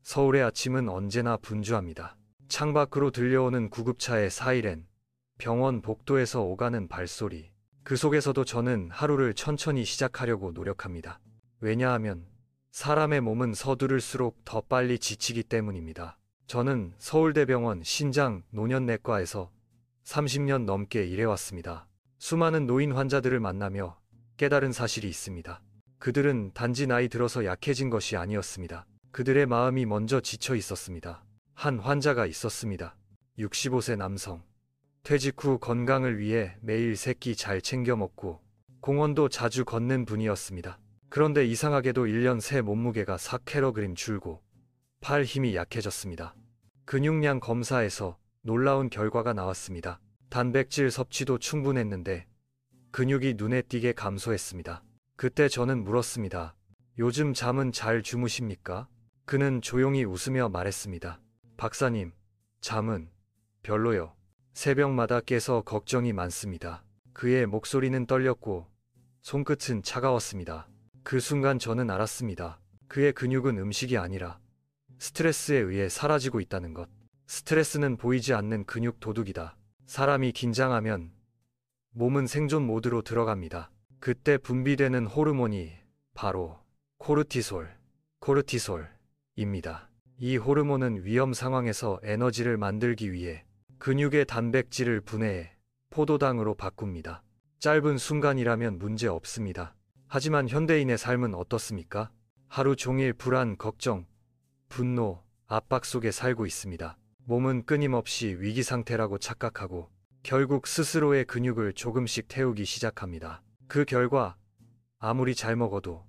서울의 아침은 언제나 분주합니다. 창밖으로 들려오는 구급차의 사이렌, 병원 복도에서 오가는 발소리. 그 속에서도 저는 하루를 천천히 시작하려고 노력합니다. 왜냐하면 사람의 몸은 서두를수록 더 빨리 지치기 때문입니다. 저는 서울대병원 신장 노년내과에서 30년 넘게 일해왔습니다. 수많은 노인 환자들을 만나며 깨달은 사실이 있습니다. 그들은 단지 나이 들어서 약해진 것이 아니었습니다. 그들의 마음이 먼저 지쳐 있었습니다. 한 환자가 있었습니다. 65세 남성. 퇴직 후 건강을 위해 매일 세 끼 잘 챙겨 먹고 공원도 자주 걷는 분이었습니다. 그런데 이상하게도 1년 새 몸무게가 4kg 줄고 팔 힘이 약해졌습니다. 근육량 검사에서 놀라운 결과가 나왔습니다. 단백질 섭취도 충분했는데 근육이 눈에 띄게 감소했습니다. 그때 저는 물었습니다. 요즘 잠은 잘 주무십니까? 그는 조용히 웃으며 말했습니다. 박사님, 잠은 별로요. 새벽마다 깨서 걱정이 많습니다. 그의 목소리는 떨렸고 손끝은 차가웠습니다. 그 순간 저는 알았습니다. 그의 근육은 음식이 아니라 스트레스에 의해 사라지고 있다는 것. 스트레스는 보이지 않는 근육 도둑이다. 사람이 긴장하면 몸은 생존 모드로 들어갑니다. 그때 분비되는 호르몬이 바로 코르티솔입니다. 이 호르몬은 위험 상황에서 에너지를 만들기 위해 근육의 단백질을 분해해 포도당으로 바꿉니다. 짧은 순간이라면 문제 없습니다. 하지만 현대인의 삶은 어떻습니까? 하루 종일 불안, 걱정, 분노, 압박 속에 살고 있습니다. 몸은 끊임없이 위기 상태라고 착각하고 결국 스스로의 근육을 조금씩 태우기 시작합니다. 그 결과 아무리 잘 먹어도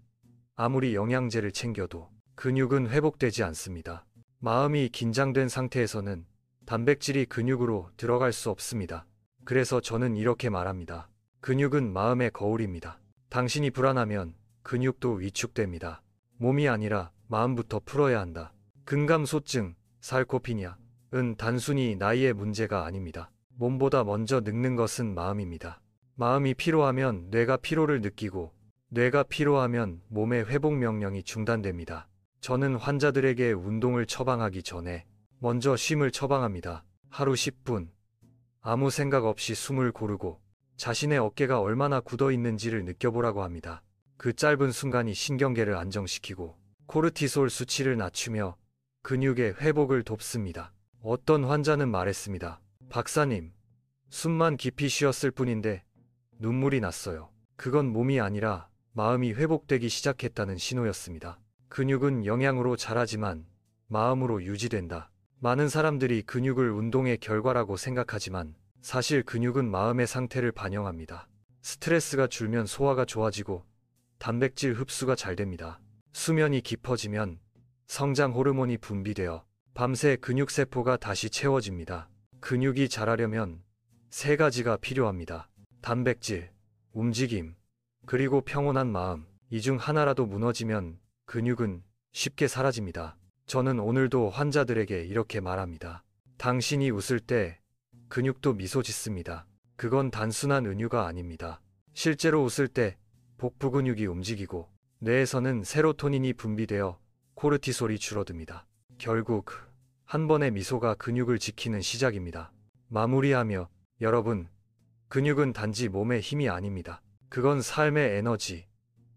아무리 영양제를 챙겨도 근육은 회복되지 않습니다. 마음이 긴장된 상태에서는 단백질이 근육으로 들어갈 수 없습니다. 그래서 저는 이렇게 말합니다. 근육은 마음의 거울입니다. 당신이 불안하면 근육도 위축됩니다. 몸이 아니라 마음부터 풀어야 한다. 근감소증, sar코피니아은 단순히 나이의 문제가 아닙니다. 몸보다 먼저 늙는 것은 마음입니다. 마음이 피로하면 뇌가 피로를 느끼고 뇌가 피로하면 몸의 회복 명령이 중단됩니다. 저는 환자들에게 운동을 처방하기 전에 먼저 쉼을 처방합니다. 하루 10분. 아무 생각 없이 숨을 고르고 자신의 어깨가 얼마나 굳어 있는지를 느껴보라고 합니다. 그 짧은 순간이 신경계를 안정시키고 코르티솔 수치를 낮추며 근육의 회복을 돕습니다. 어떤 환자는 말했습니다. 박사님, 숨만 깊이 쉬었을 뿐인데 눈물이 났어요. 그건 몸이 아니라 마음이 회복되기 시작했다는 신호였습니다. 근육은 영양으로 자라지만 마음으로 유지된다. 많은 사람들이 근육을 운동의 결과라고 생각하지만 사실 근육은 마음의 상태를 반영합니다. 스트레스가 줄면 소화가 좋아지고 단백질 흡수가 잘 됩니다. 수면이 깊어지면 성장 호르몬이 분비되어 밤새 근육세포가 다시 채워집니다. 근육이 자라려면 세 가지가 필요합니다. 단백질, 움직임, 그리고 평온한 마음. 이 중 하나라도 무너지면 근육은 쉽게 사라집니다. 저는 오늘도 환자들에게 이렇게 말합니다. 당신이 웃을 때 근육도 미소 짓습니다. 그건 단순한 은유가 아닙니다. 실제로 웃을 때 복부 근육이 움직이고 뇌에서는 세로토닌이 분비되어 코르티솔이 줄어듭니다. 결국 한 번의 미소가 근육을 지키는 시작입니다. 마무리하며 여러분, 근육은 단지 몸의 힘이 아닙니다. 그건 삶의 에너지,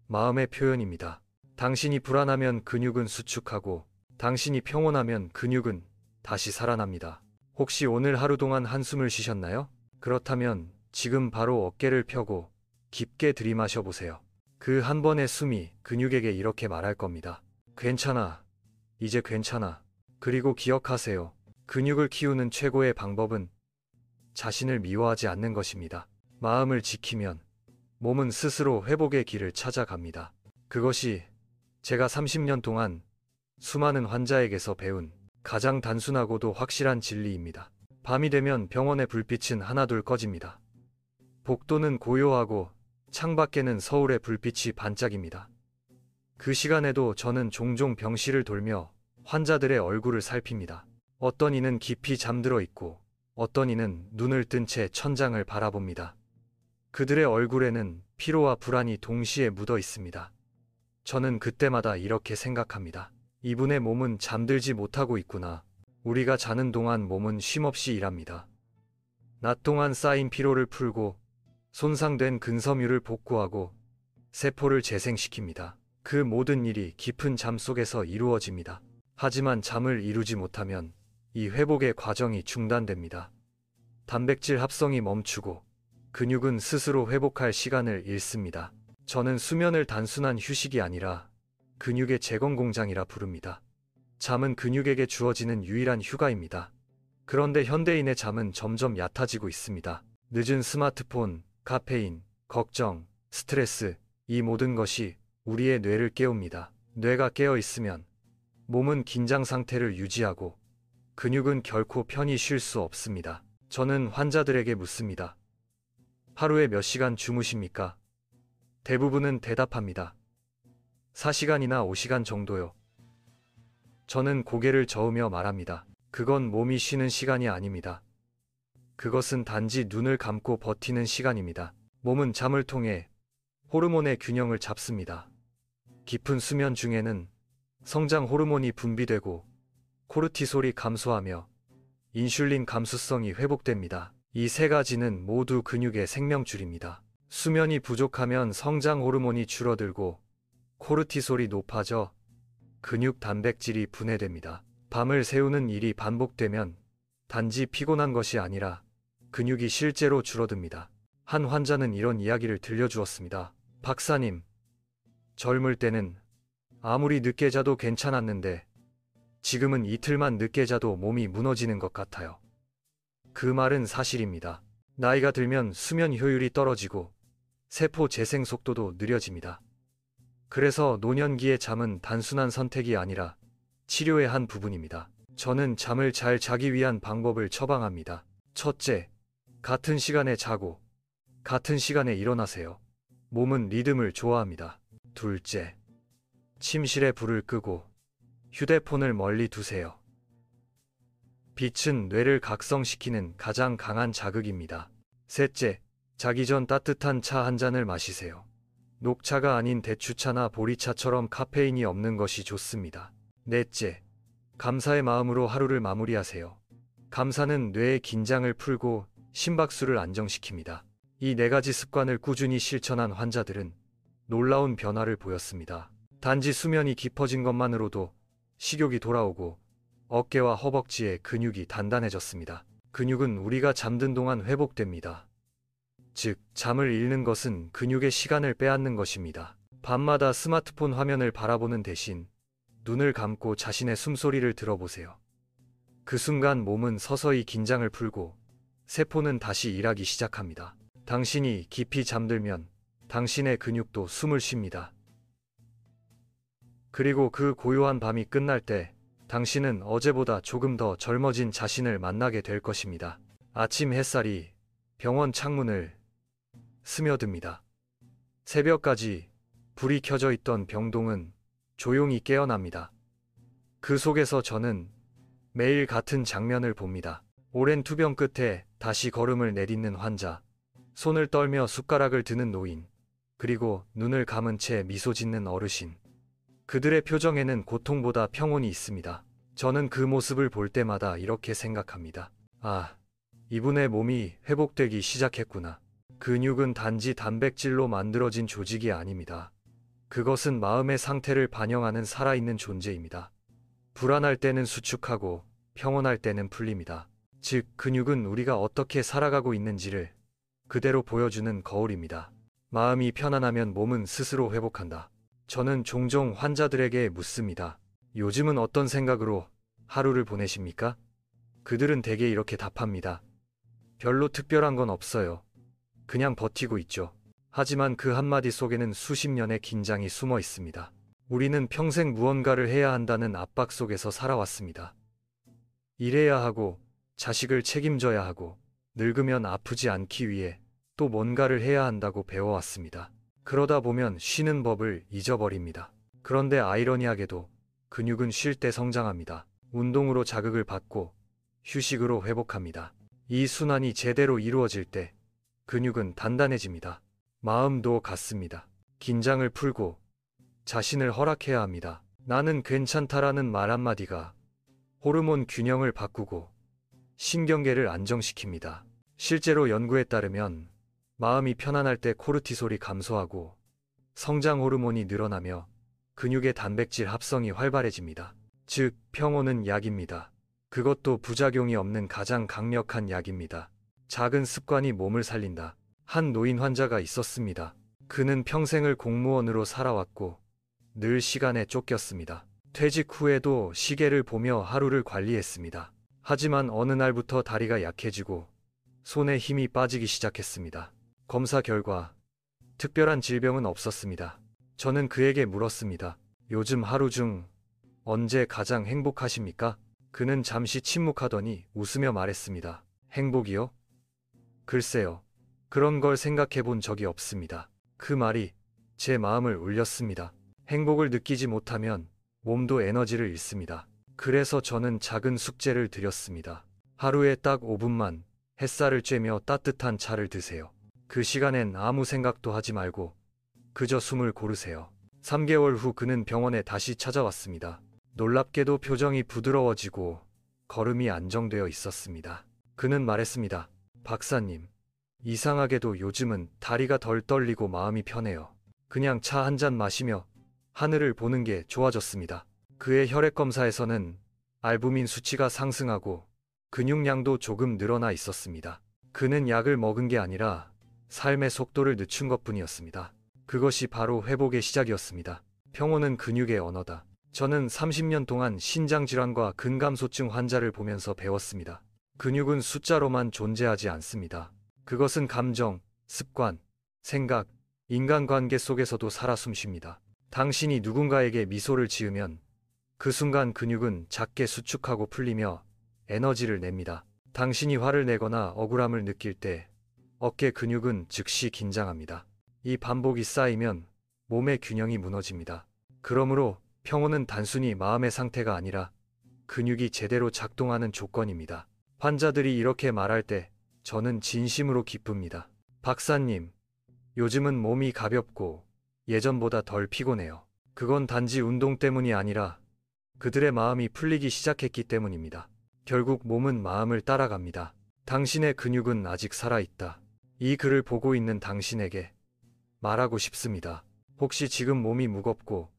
마음의 표현입니다. 당신이 불안하면 근육은 수축하고 당신이 평온하면 근육은 다시 살아납니다. 혹시 오늘 하루 동안 한숨을 쉬셨나요? 그렇다면 지금 바로 어깨를 펴고 깊게 들이마셔 보세요. 그 한 번의 숨이 근육에게 이렇게 말할 겁니다. 괜찮아. 이제 괜찮아. 그리고 기억하세요. 근육을 키우는 최고의 방법은 자신을 미워하지 않는 것입니다. 마음을 지키면 몸은 스스로 회복의 길을 찾아갑니다. 그것이 제가 30년 동안 수많은 환자에게서 배운 가장 단순하고도 확실한 진리입니다. 밤이 되면 병원의 불빛은 하나둘 꺼집니다. 복도는 고요하고 창밖에는 서울의 불빛이 반짝입니다. 그 시간에도 저는 종종 병실을 돌며 환자들의 얼굴을 살핍니다. 어떤 이는 깊이 잠들어 있고 어떤 이는 눈을 뜬 채 천장을 바라봅니다. 그들의 얼굴에는 피로와 불안이 동시에 묻어 있습니다. 저는 그때마다 이렇게 생각합니다. 이분의 몸은 잠들지 못하고 있구나. 우리가 자는 동안 몸은 쉼없이 일합니다. 낮 동안 쌓인 피로를 풀고 손상된 근섬유를 복구하고 세포를 재생시킵니다. 그 모든 일이 깊은 잠 속에서 이루어집니다. 하지만 잠을 이루지 못하면 이 회복의 과정이 중단됩니다. 단백질 합성이 멈추고 근육은 스스로 회복할 시간을 잃습니다. 저는 수면을 단순한 휴식이 아니라 근육의 재건 공장이라 부릅니다. 잠은 근육에게 주어지는 유일한 휴가입니다. 그런데 현대인의 잠은 점점 얕아지고 있습니다. 늦은 스마트폰, 카페인, 걱정, 스트레스, 이 모든 것이 우리의 뇌를 깨웁니다. 뇌가 깨어 있으면 몸은 긴장 상태를 유지하고 근육은 결코 편히 쉴 수 없습니다. 저는 환자들에게 묻습니다. 하루에 몇 시간 주무십니까? 대부분은 대답합니다. 4시간이나 5시간 정도요. 저는 고개를 저으며 말합니다. 그건 몸이 쉬는 시간이 아닙니다. 그것은 단지 눈을 감고 버티는 시간입니다. 몸은 잠을 통해 호르몬의 균형을 잡습니다. 깊은 수면 중에는 성장 호르몬이 분비되고 코르티솔이 감소하며 인슐린 감수성이 회복됩니다. 이 세 가지는 모두 근육의 생명줄입니다. 수면이 부족하면 성장 호르몬이 줄어들고 코르티솔이 높아져 근육 단백질이 분해됩니다. 밤을 새우는 일이 반복되면 단지 피곤한 것이 아니라 근육이 실제로 줄어듭니다. 한 환자는 이런 이야기를 들려주었습니다. 박사님, 젊을 때는 아무리 늦게 자도 괜찮았는데 지금은 이틀만 늦게 자도 몸이 무너지는 것 같아요. 그 말은 사실입니다. 나이가 들면 수면 효율이 떨어지고 세포 재생 속도도 느려집니다. 그래서 노년기의 잠은 단순한 선택이 아니라 치료의 한 부분입니다. 저는 잠을 잘 자기 위한 방법을 처방합니다. 첫째, 같은 시간에 자고 같은 시간에 일어나세요. 몸은 리듬을 좋아합니다. 둘째, 침실에 불을 끄고 휴대폰을 멀리 두세요. 빛은 뇌를 각성시키는 가장 강한 자극입니다. 셋째, 자기 전 따뜻한 차 한 잔을 마시세요. 녹차가 아닌 대추차나 보리차처럼 카페인이 없는 것이 좋습니다. 넷째, 감사의 마음으로 하루를 마무리하세요. 감사는 뇌의 긴장을 풀고 심박수를 안정시킵니다. 이 네 가지 습관을 꾸준히 실천한 환자들은 놀라운 변화를 보였습니다. 단지 수면이 깊어진 것만으로도 식욕이 돌아오고 어깨와 허벅지의 근육이 단단해졌습니다. 근육은 우리가 잠든 동안 회복됩니다. 즉, 잠을 잃는 것은 근육의 시간을 빼앗는 것입니다. 밤마다 스마트폰 화면을 바라보는 대신 눈을 감고 자신의 숨소리를 들어보세요. 그 순간 몸은 서서히 긴장을 풀고 세포는 다시 일하기 시작합니다. 당신이 깊이 잠들면 당신의 근육도 숨을 쉽니다. 그리고 그 고요한 밤이 끝날 때 당신은 어제보다 조금 더 젊어진 자신을 만나게 될 것입니다. 아침 햇살이 병원 창문을 스며듭니다. 새벽까지 불이 켜져 있던 병동은 조용히 깨어납니다. 그 속에서 저는 매일 같은 장면을 봅니다. 오랜 투병 끝에 다시 걸음을 내딛는 환자, 손을 떨며 숟가락을 드는 노인, 그리고 눈을 감은 채 미소 짓는 어르신. 그들의 표정에는 고통보다 평온이 있습니다. 저는 그 모습을 볼 때마다 이렇게 생각합니다. 아, 이분의 몸이 회복되기 시작했구나. 근육은 단지 단백질로 만들어진 조직이 아닙니다. 그것은 마음의 상태를 반영하는 살아있는 존재입니다. 불안할 때는 수축하고 평온할 때는 풀립니다. 즉, 근육은 우리가 어떻게 살아가고 있는지를 그대로 보여주는 거울입니다. 마음이 편안하면 몸은 스스로 회복한다. 저는 종종 환자들에게 묻습니다. 요즘은 어떤 생각으로 하루를 보내십니까? 그들은 대개 이렇게 답합니다. 별로 특별한 건 없어요. 그냥 버티고 있죠. 하지만 그 한마디 속에는 수십 년의 긴장이 숨어 있습니다. 우리는 평생 무언가를 해야 한다는 압박 속에서 살아왔습니다. 일해야 하고, 자식을 책임져야 하고, 늙으면 아프지 않기 위해 또 뭔가를 해야 한다고 배워왔습니다. 그러다 보면 쉬는 법을 잊어버립니다. 그런데 아이러니하게도 근육은 쉴 때 성장합니다. 운동으로 자극을 받고 휴식으로 회복합니다. 이 순환이 제대로 이루어질 때 근육은 단단해집니다. 마음도 같습니다. 긴장을 풀고 자신을 허락해야 합니다. 나는 괜찮다라는 말 한마디가 호르몬 균형을 바꾸고 신경계를 안정시킵니다. 실제로 연구에 따르면 마음이 편안할 때 코르티솔이 감소하고 성장 호르몬이 늘어나며 근육의 단백질 합성이 활발해집니다. 즉, 평온은 약입니다. 그것도 부작용이 없는 가장 강력한 약입니다. 작은 습관이 몸을 살린다. 한 노인 환자가 있었습니다. 그는 평생을 공무원으로 살아왔고 늘 시간에 쫓겼습니다. 퇴직 후에도 시계를 보며 하루를 관리했습니다. 하지만 어느 날부터 다리가 약해지고 손에 힘이 빠지기 시작했습니다. 검사 결과 특별한 질병은 없었습니다. 저는 그에게 물었습니다. 요즘 하루 중 언제 가장 행복하십니까? 그는 잠시 침묵하더니 웃으며 말했습니다. 행복이요? 글쎄요. 그런 걸 생각해 본 적이 없습니다. 그 말이 제 마음을 울렸습니다. 행복을 느끼지 못하면 몸도 에너지를 잃습니다. 그래서 저는 작은 숙제를 드렸습니다. 하루에 딱 5분만 햇살을 쬐며 따뜻한 차를 드세요. 그 시간엔 아무 생각도 하지 말고 그저 숨을 고르세요. 3개월 후 그는 병원에 다시 찾아왔습니다. 놀랍게도 표정이 부드러워지고 걸음이 안정되어 있었습니다. 그는 말했습니다. 박사님, 이상하게도 요즘은 다리가 덜 떨리고 마음이 편해요. 그냥 차 한 잔 마시며 하늘을 보는 게 좋아졌습니다. 그의 혈액 검사에서는 알부민 수치가 상승하고 근육량도 조금 늘어나 있었습니다. 그는 약을 먹은 게 아니라 삶의 속도를 늦춘 것뿐이었습니다. 그것이 바로 회복의 시작이었습니다. 평온은 근육의 언어다. 저는 30년 동안 신장질환과 근감소증 환자를 보면서 배웠습니다. 근육은 숫자로만 존재하지 않습니다. 그것은 감정, 습관, 생각, 인간관계 속에서도 살아 숨쉽니다. 당신이 누군가에게 미소를 지으면 그 순간 근육은 작게 수축하고 풀리며 에너지를 냅니다. 당신이 화를 내거나 억울함을 느낄 때 어깨 근육은 즉시 긴장합니다. 이 반복이 쌓이면 몸의 균형이 무너집니다. 그러므로 평온은 단순히 마음의 상태가 아니라 근육이 제대로 작동하는 조건입니다. 환자들이 이렇게 말할 때 저는 진심으로 기쁩니다. 박사님, 요즘은 몸이 가볍고 예전보다 덜 피곤해요. 그건 단지 운동 때문이 아니라 그들의 마음이 풀리기 시작했기 때문입니다. 결국 몸은 마음을 따라갑니다. 당신의 근육은 아직 살아있다. 이 글을 보고 있는 당신에게 말하고 싶습니다. 혹시 지금 몸이 무겁고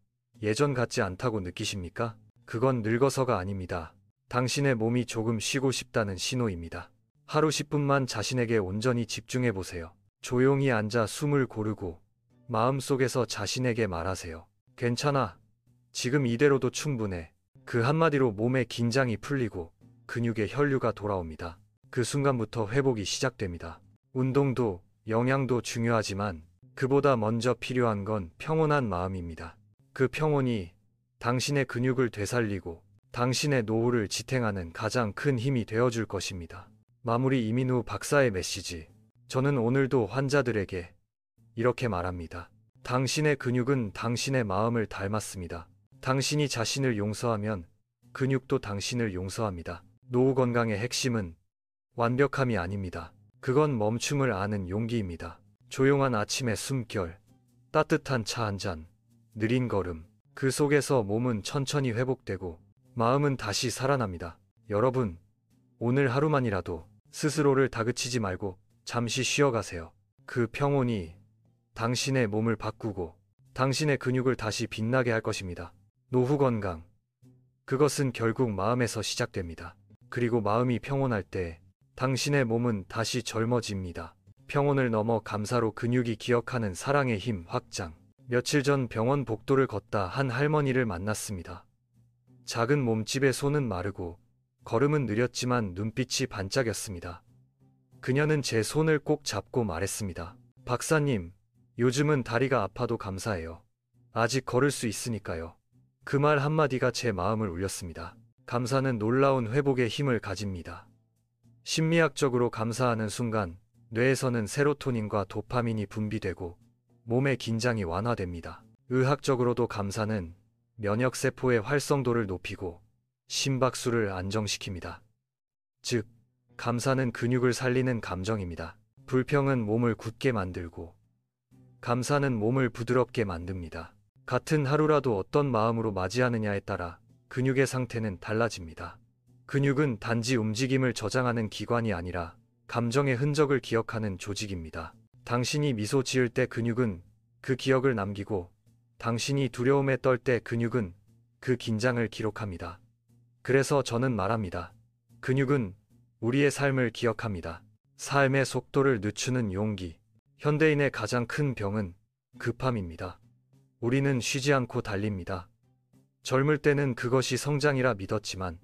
예전 같지 않다고 느끼십니까? 그건 늙어서가 아닙니다. 당신의 몸이 조금 쉬고 싶다는 신호입니다. 하루 10분만 자신에게 온전히 집중해 보세요. 조용히 앉아 숨을 고르고 마음속에서 자신에게 말하세요. 괜찮아. 지금 이대로도 충분해. 그 한마디로 몸의 긴장이 풀리고 근육의 혈류가 돌아옵니다. 그 순간부터 회복이 시작됩니다. 운동도 영양도 중요하지만 그보다 먼저 필요한 건 평온한 마음입니다. 그 평온이 당신의 근육을 되살리고 당신의 노후를 지탱하는 가장 큰 힘이 되어줄 것입니다. 마무리 이민우 박사의 메시지. 저는 오늘도 환자들에게 이렇게 말합니다. 당신의 근육은 당신의 마음을 닮았습니다. 당신이 자신을 용서하면 근육도 당신을 용서합니다. 노후 건강의 핵심은 완벽함이 아닙니다. 그건 멈춤을 아는 용기입니다. 조용한 아침의 숨결, 따뜻한 차 한 잔, 느린 걸음. 그 속에서 몸은 천천히 회복되고 마음은 다시 살아납니다. 여러분, 오늘 하루만이라도 스스로를 다그치지 말고 잠시 쉬어가세요. 그 평온이 당신의 몸을 바꾸고 당신의 근육을 다시 빛나게 할 것입니다. 노후 건강. 그것은 결국 마음에서 시작됩니다. 그리고 마음이 평온할 때 당신의 몸은 다시 젊어집니다. 평온을 넘어 감사로 근육이 기억하는 사랑의 힘 확장. 며칠 전 병원 복도를 걷다 한 할머니를 만났습니다. 작은 몸집에 손은 마르고 걸음은 느렸지만 눈빛이 반짝였습니다. 그녀는 제 손을 꼭 잡고 말했습니다. 박사님, 요즘은 다리가 아파도 감사해요. 아직 걸을 수 있으니까요. 그 말 한마디가 제 마음을 울렸습니다. 감사는 놀라운 회복의 힘을 가집니다. 심리학적으로 감사하는 순간 뇌에서는 세로토닌과 도파민이 분비되고 몸의 긴장이 완화됩니다. 의학적으로도 감사는 면역세포의 활성도를 높이고 심박수를 안정시킵니다. 즉, 감사는 근육을 살리는 감정입니다. 불평은 몸을 굳게 만들고 감사는 몸을 부드럽게 만듭니다. 같은 하루라도 어떤 마음으로 맞이하느냐에 따라 근육의 상태는 달라집니다. 근육은 단지 움직임을 저장하는 기관이 아니라 감정의 흔적을 기억하는 조직입니다. 당신이 미소 지을 때 근육은 그 기억을 남기고 당신이 두려움에 떨 때 근육은 그 긴장을 기록합니다. 그래서 저는 말합니다. 근육은 우리의 삶을 기억합니다. 삶의 속도를 늦추는 용기. 현대인의 가장 큰 병은 급함입니다. 우리는 쉬지 않고 달립니다. 젊을 때는 그것이 성장이라 믿었지만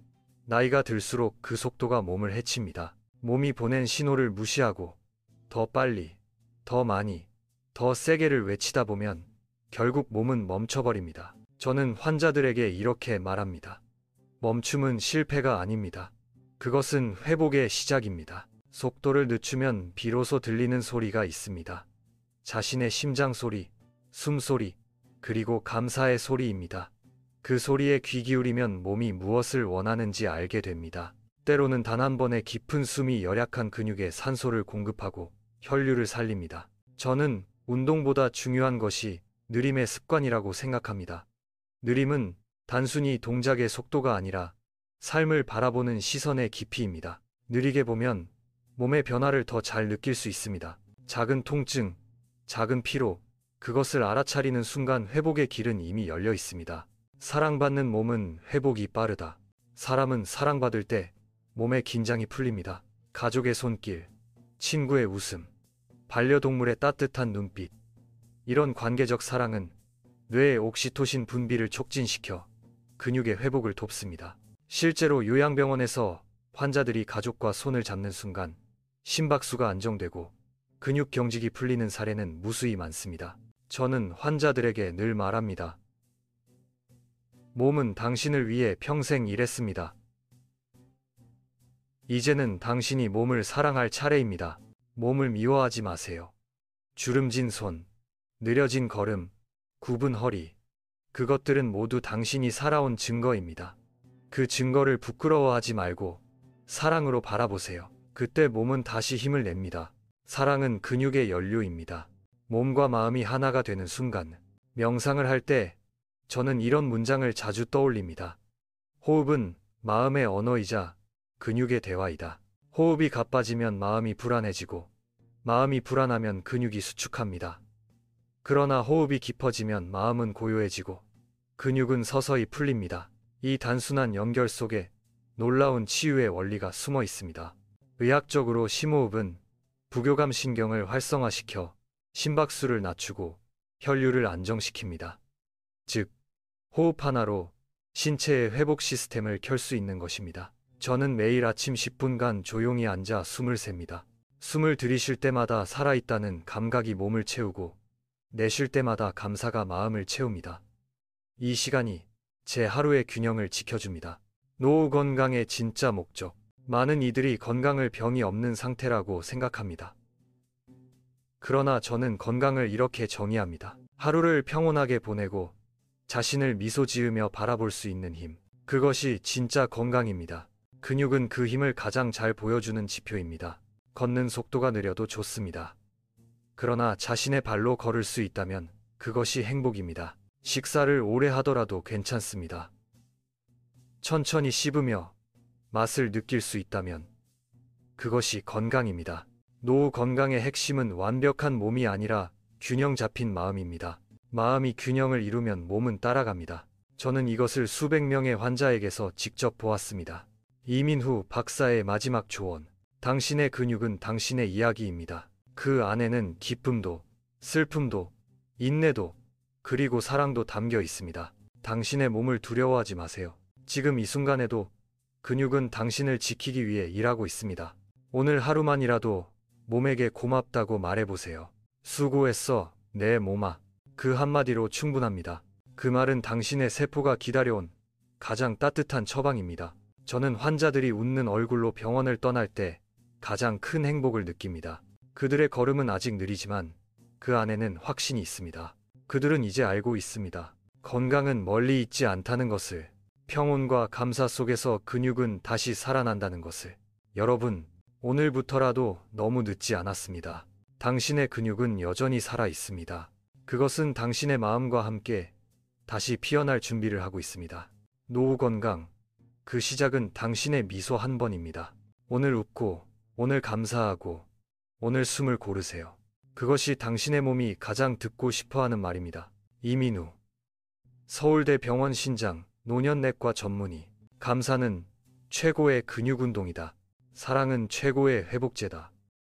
나이가 들수록 그 속도가 몸을 해칩니다. 몸이 보낸 신호를 무시하고 더 빨리, 더 많이, 더 세게를 외치다 보면 결국 몸은 멈춰버립니다. 저는 환자들에게 이렇게 말합니다. 멈춤은 실패가 아닙니다. 그것은 회복의 시작입니다. 속도를 늦추면 비로소 들리는 소리가 있습니다. 자신의 심장 소리, 숨소리, 그리고 감사의 소리입니다. 그 소리에 귀 기울이면 몸이 무엇을 원하는지 알게 됩니다. 때로는 단 한 번의 깊은 숨이 열약한 근육에 산소를 공급하고 혈류를 살립니다. 저는 운동보다 중요한 것이 느림의 습관이라고 생각합니다. 느림은 단순히 동작의 속도가 아니라 삶을 바라보는 시선의 깊이입니다. 느리게 보면 몸의 변화를 더 잘 느낄 수 있습니다. 작은 통증, 작은 피로, 그것을 알아차리는 순간 회복의 길은 이미 열려 있습니다. 사랑받는 몸은 회복이 빠르다. 사람은 사랑받을 때 몸의 긴장이 풀립니다. 가족의 손길, 친구의 웃음, 반려동물의 따뜻한 눈빛. 이런 관계적 사랑은 뇌의 옥시토신 분비를 촉진시켜 근육의 회복을 돕습니다. 실제로 요양병원에서 환자들이 가족과 손을 잡는 순간 심박수가 안정되고 근육 경직이 풀리는 사례는 무수히 많습니다. 저는 환자들에게 늘 말합니다. 몸은 당신을 위해 평생 일했습니다. 이제는 당신이 몸을 사랑할 차례입니다. 몸을 미워하지 마세요. 주름진 손, 느려진 걸음, 굽은 허리, 그것들은 모두 당신이 살아온 증거입니다. 그 증거를 부끄러워하지 말고 사랑으로 바라보세요. 그때 몸은 다시 힘을 냅니다. 사랑은 근육의 연료입니다. 몸과 마음이 하나가 되는 순간, 명상을 할 때 저는 이런 문장을 자주 떠올립니다. 호흡은 마음의 언어이자 근육의 대화이다. 호흡이 가빠지면 마음이 불안해지고 마음이 불안하면 근육이 수축합니다. 그러나 호흡이 깊어지면 마음은 고요해지고 근육은 서서히 풀립니다. 이 단순한 연결 속에 놀라운 치유의 원리가 숨어 있습니다. 의학적으로 심호흡은 부교감 신경을 활성화시켜 심박수를 낮추고 혈류를 안정시킵니다. 즉, 호흡 하나로 신체의 회복 시스템을 켤 수 있는 것입니다. 저는 매일 아침 10분간 조용히 앉아 숨을 셉니다. 숨을 들이쉴 때마다 살아있다는 감각이 몸을 채우고 내쉴 때마다 감사가 마음을 채웁니다. 이 시간이 제 하루의 균형을 지켜줍니다. 노후 건강의 진짜 목적. 많은 이들이 건강을 병이 없는 상태라고 생각합니다. 그러나 저는 건강을 이렇게 정의합니다. 하루를 평온하게 보내고 자신을 미소 지으며 바라볼 수 있는 힘. 그것이 진짜 건강입니다. 근육은 그 힘을 가장 잘 보여주는 지표입니다. 걷는 속도가 느려도 좋습니다. 그러나 자신의 발로 걸을 수 있다면 그것이 행복입니다. 식사를 오래 하더라도 괜찮습니다. 천천히 씹으며 맛을 느낄 수 있다면 그것이 건강입니다. 노후 건강의 핵심은 완벽한 몸이 아니라 균형 잡힌 마음입니다. 마음이 균형을 이루면 몸은 따라갑니다. 저는 이것을 수백 명의 환자에게서 직접 보았습니다. 이민후 박사의 마지막 조언. 당신의 근육은 당신의 이야기입니다. 그 안에는 기쁨도, 슬픔도, 인내도, 그리고 사랑도 담겨 있습니다. 당신의 몸을 두려워하지 마세요. 지금 이 순간에도 근육은 당신을 지키기 위해 일하고 있습니다. 오늘 하루만이라도 몸에게 고맙다고 말해보세요. 수고했어, 내 몸아. 그 한마디로 충분합니다. 그 말은 당신의 세포가 기다려온 가장 따뜻한 처방입니다. 저는 환자들이 웃는 얼굴로 병원을 떠날 때 가장 큰 행복을 느낍니다. 그들의 걸음은 아직 느리지만 그 안에는 확신이 있습니다. 그들은 이제 알고 있습니다. 건강은 멀리 있지 않다는 것을, 평온과 감사 속에서 근육은 다시 살아난다는 것을. 여러분, 오늘부터라도 너무 늦지 않았습니다. 당신의 근육은 여전히 살아 있습니다. 그것은 당신의 마음과 함께 다시 피어날 준비를 하고 있습니다. 노후 건강. 그 시작은 당신의 미소 한 번입니다. 오늘 웃고, 오늘 감사하고, 오늘 숨을 고르세요. 그것이 당신의 몸이 가장 듣고 싶어 하는 말입니다. 이민우. 서울대 병원 신장, 노년내과 전문의. 감사는 최고의 근육 운동이다. 사랑은 최고의 회복제다.